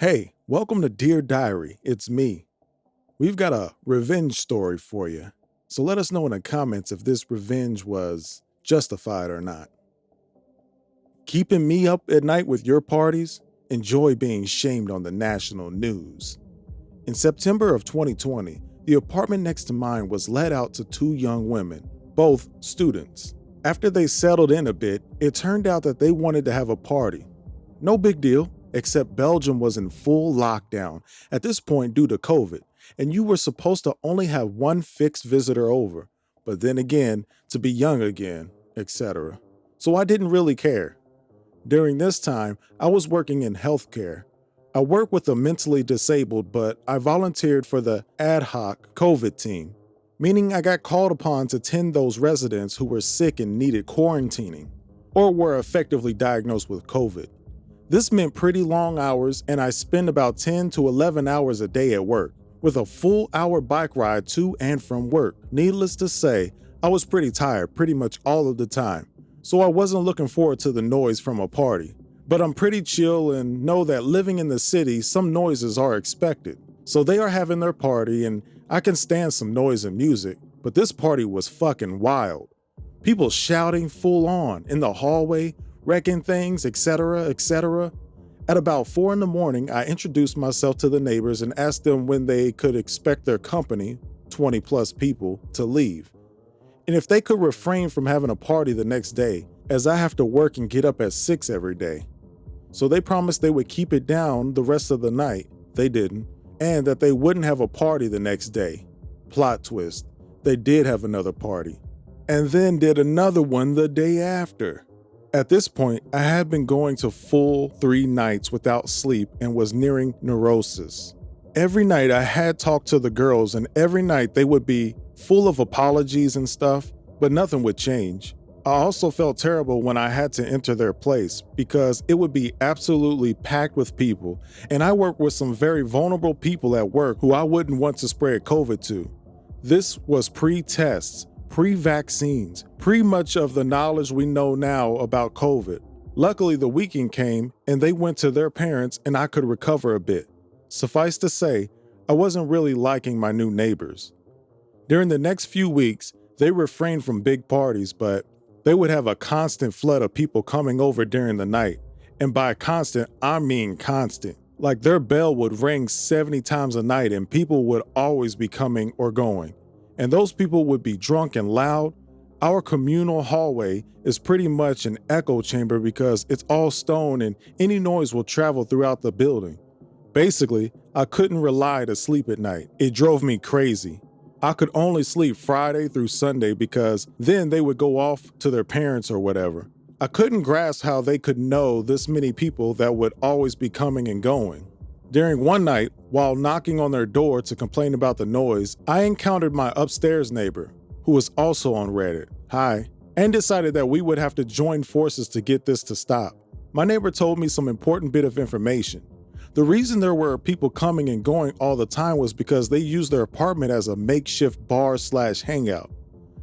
Hey, welcome to Dear Diary. It's me. We've got a revenge story for you. So let us know in the comments if this revenge was justified or not. Keeping me up at night with your parties? Enjoy being shamed on the national news. In September of 2020, the apartment next to mine was let out to two young women, both students. After they settled in a bit, it turned out that they wanted to have a party. No big deal, except Belgium was in full lockdown at this point due to COVID, and you were supposed to only have one fixed visitor over, but then again, to be young again, etc. So I didn't really care. During this time, I was working in healthcare. I work with the mentally disabled, but I volunteered for the ad hoc COVID team, meaning I got called upon to tend those residents who were sick and needed quarantining, or were effectively diagnosed with COVID. This meant pretty long hours, and I spend about 10 to 11 hours a day at work, with a full hour bike ride to and from work. Needless to say, I was pretty tired pretty much all of the time, so I wasn't looking forward to the noise from a party. But I'm pretty chill and know that living in the city, some noises are expected. So they are having their party, and I can stand some noise and music, but this party was fucking wild. People shouting full on in the hallway, wrecking things, etc., etc. At about 4 a.m, I introduced myself to the neighbors and asked them when they could expect their company, 20 plus people, to leave. And if they could refrain from having a party the next day, as I have to work and get up at 6 every day. So they promised they would keep it down the rest of the night. They didn't. And that they wouldn't have a party the next day. Plot twist. They did have another party. And then did another one the day after. At this point, I had been going to full 3 nights without sleep and was nearing neurosis. Every night I had talked to the girls, and every night they would be full of apologies and stuff, but nothing would change. I also felt terrible when I had to enter their place because it would be absolutely packed with people, and I work with some very vulnerable people at work who I wouldn't want to spread COVID to. This was pre-tests, pre-vaccines, much of the knowledge we know now about COVID. Luckily, the weekend came and they went to their parents and I could recover a bit. Suffice to say, I wasn't really liking my new neighbors. During the next few weeks, they refrained from big parties, but they would have a constant flood of people coming over during the night. And by constant, I mean constant. Like their bell would ring 70 times a night and people would always be coming or going. And those people would be drunk and loud. Our communal hallway is pretty much an echo chamber because it's all stone and any noise will travel throughout the building. Basically, I couldn't rely to sleep at night. It drove me crazy. I could only sleep Friday through Sunday because then they would go off to their parents or whatever. I couldn't grasp how they could know this many people that would always be coming and going. During one night, while knocking on their door to complain about the noise, I encountered my upstairs neighbor, who was also on Reddit, hi, and decided that we would have to join forces to get this to stop. My neighbor told me some important bit of information. The reason there were people coming and going all the time was because they used their apartment as a makeshift bar/hangout.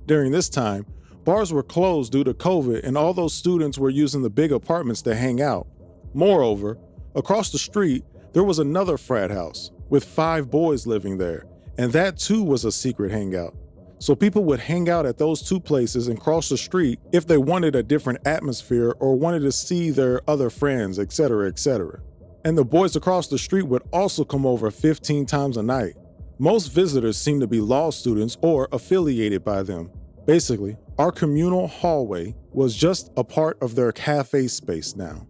During this time, bars were closed due to COVID and all those students were using the big apartments to hang out. Moreover, across the street, there was another frat house with 5 boys living there, and that too was a secret hangout. So people would hang out at those 2 places and cross the street if they wanted a different atmosphere or wanted to see their other friends, etc., etc. And the boys across the street would also come over 15 times a night. Most visitors seemed to be law students or affiliated by them. Basically, our communal hallway was just a part of their cafe space now.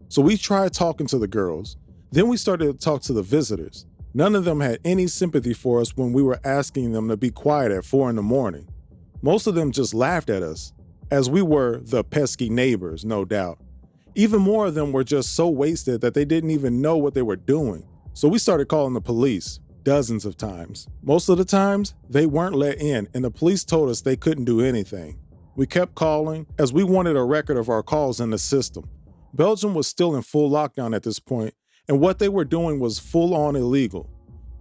So we tried talking to the girls. Then we started to talk to the visitors. None of them had any sympathy for us when we were asking them to be quiet at 4 a.m. Most of them just laughed at us, as we were the pesky neighbors, no doubt. Even more of them were just so wasted that they didn't even know what they were doing. So we started calling the police, dozens of times. Most of the times, they weren't let in and the police told us they couldn't do anything. We kept calling as we wanted a record of our calls in the system. Belgium was still in full lockdown at this point, and what they were doing was full-on illegal.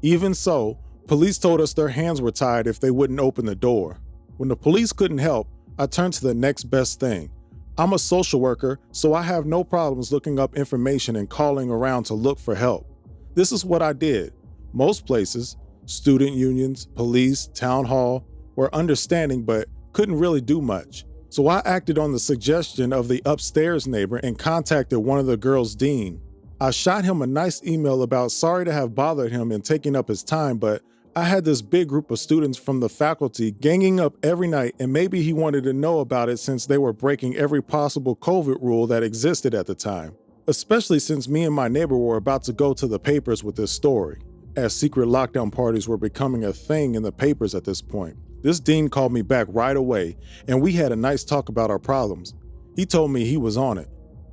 Even so, police told us their hands were tied if they wouldn't open the door. When the police couldn't help, I turned to the next best thing. I'm a social worker, so I have no problems looking up information and calling around to look for help. This is what I did. Most places, student unions, police, town hall, were understanding but couldn't really do much. So I acted on the suggestion of the upstairs neighbor and contacted one of the girls' dean. I shot him a nice email about sorry to have bothered him and taking up his time, but I had this big group of students from the faculty ganging up every night, and maybe he wanted to know about it since they were breaking every possible COVID rule that existed at the time, especially since me and my neighbor were about to go to the papers with this story, as secret lockdown parties were becoming a thing in the papers at this point. This dean called me back right away, and we had a nice talk about our problems. He told me he was on it.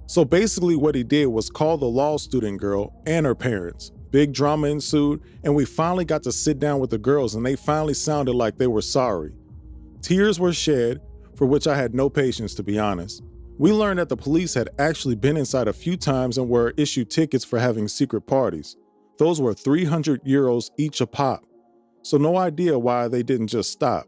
So basically what he did was call the law student girl and her parents. Big drama ensued, and we finally got to sit down with the girls, and they finally sounded like they were sorry. Tears were shed, for which I had no patience, to be honest. We learned that the police had actually been inside a few times and were issued tickets for having secret parties. Those were 300 euros each a pop. So no idea why they didn't just stop.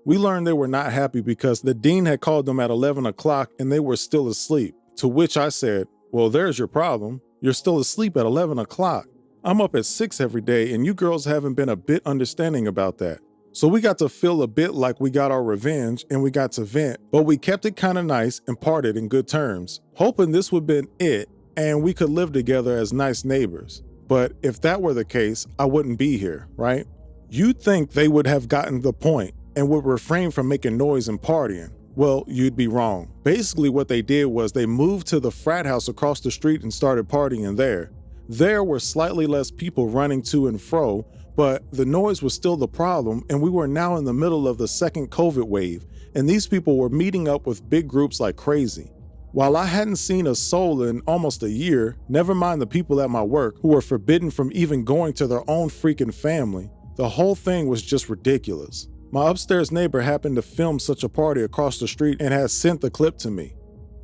We learned they were not happy because the dean had called them at 11 o'clock and they were still asleep, to which I said, well, there's your problem. You're still asleep at 11 o'clock. I'm up at 6 every day and you girls haven't been a bit understanding about that. So we got to feel a bit like we got our revenge and we got to vent, but we kept it kind of nice and parted in good terms, hoping this would have been it and we could live together as nice neighbors. But if that were the case, I wouldn't be here, right? You'd think they would have gotten the point and would refrain from making noise and partying. Well, you'd be wrong. Basically what they did was they moved to the frat house across the street and started partying there. There were slightly less people running to and fro, but the noise was still the problem, and we were now in the middle of the second COVID wave, and these people were meeting up with big groups like crazy. While I hadn't seen a soul in almost a year, never mind the people at my work who were forbidden from even going to their own freaking family, the whole thing was just ridiculous. My upstairs neighbor happened to film such a party across the street and had sent the clip to me.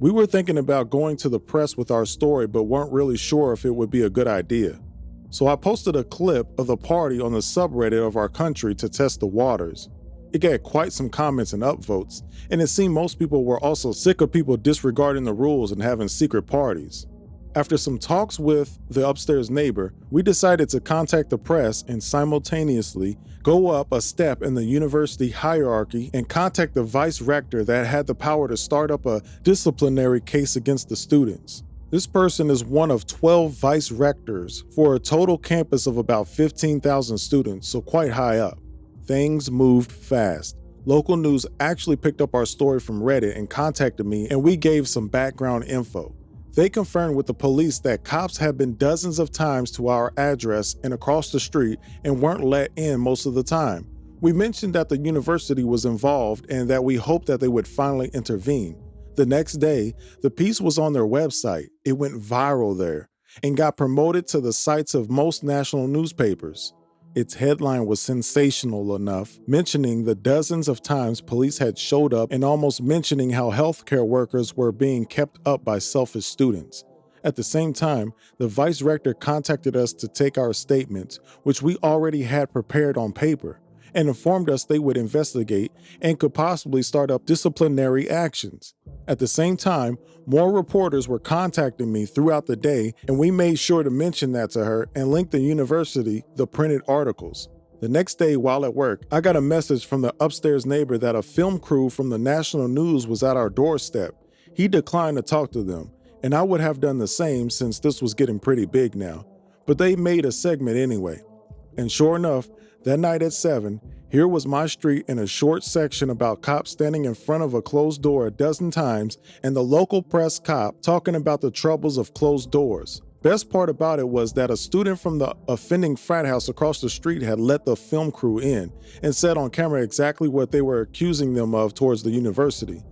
We were thinking about going to the press with our story, but weren't really sure if it would be a good idea. So I posted a clip of the party on the subreddit of our country to test the waters. It got quite some comments and upvotes, and it seemed most people were also sick of people disregarding the rules and having secret parties. After some talks with the upstairs neighbor, we decided to contact the press and simultaneously go up a step in the university hierarchy and contact the vice rector that had the power to start up a disciplinary case against the students. This person is one of 12 vice rectors for a total campus of about 15,000 students, so quite high up. Things moved fast. Local news actually picked up our story from Reddit and contacted me, and we gave some background info. They confirmed with the police that cops had been dozens of times to our address and across the street and weren't let in most of the time. We mentioned that the university was involved and that we hoped that they would finally intervene. The next day, the piece was on their website. It went viral there and got promoted to the sites of most national newspapers. Its headline was sensational enough, mentioning the dozens of times police had showed up and almost mentioning how healthcare workers were being kept up by selfish students. At the same time, the vice rector contacted us to take our statements, which we already had prepared on paper, and informed us they would investigate and could possibly start up disciplinary actions. At the same time, more reporters were contacting me throughout the day, and we made sure to mention that to her and link the university the printed articles. The next day while at work, I got a message from the upstairs neighbor that a film crew from the national news was at our doorstep. He declined to talk to them, and I would have done the same since this was getting pretty big now, but they made a segment anyway. And sure enough, that night at 7, here was my street in a short section about cops standing in front of a closed door a dozen times and the local press cop talking about the troubles of closed doors. Best part about it was that a student from the offending frat house across the street had let the film crew in and said on camera exactly what they were accusing them of towards the university.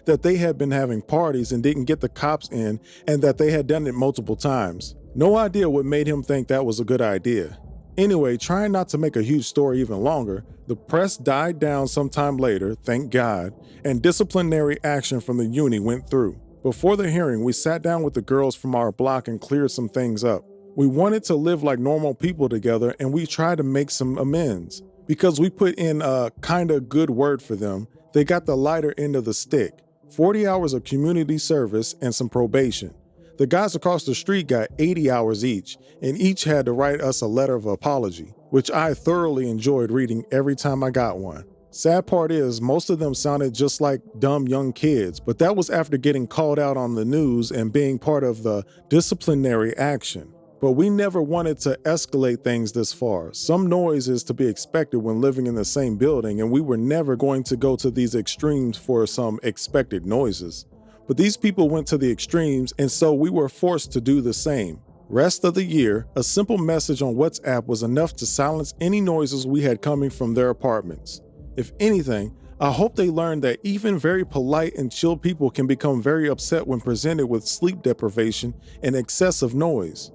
That they had been having parties and didn't get the cops in, and that they had done it multiple times. No idea what made him think that was a good idea. Anyway, trying not to make a huge story even longer, the press died down sometime later, thank God, and disciplinary action from the uni went through. Before the hearing, we sat down with the girls from our block and cleared some things up. We wanted to live like normal people together, and we tried to make some amends. Because we put in a kinda good word for them, they got the lighter end of the stick, 40 hours of community service and some probation. The guys across the street got 80 hours each, and each had to write us a letter of apology, which I thoroughly enjoyed reading every time I got one. Sad part is, most of them sounded just like dumb young kids, but that was after getting called out on the news and being part of the disciplinary action. But we never wanted to escalate things this far. Some noise is to be expected when living in the same building, and we were never going to go to these extremes for some expected noises. But these people went to the extremes, and so we were forced to do the same. Rest of the year, a simple message on WhatsApp was enough to silence any noises we had coming from their apartments. If anything, I hope they learned that even very polite and chill people can become very upset when presented with sleep deprivation and excessive noise.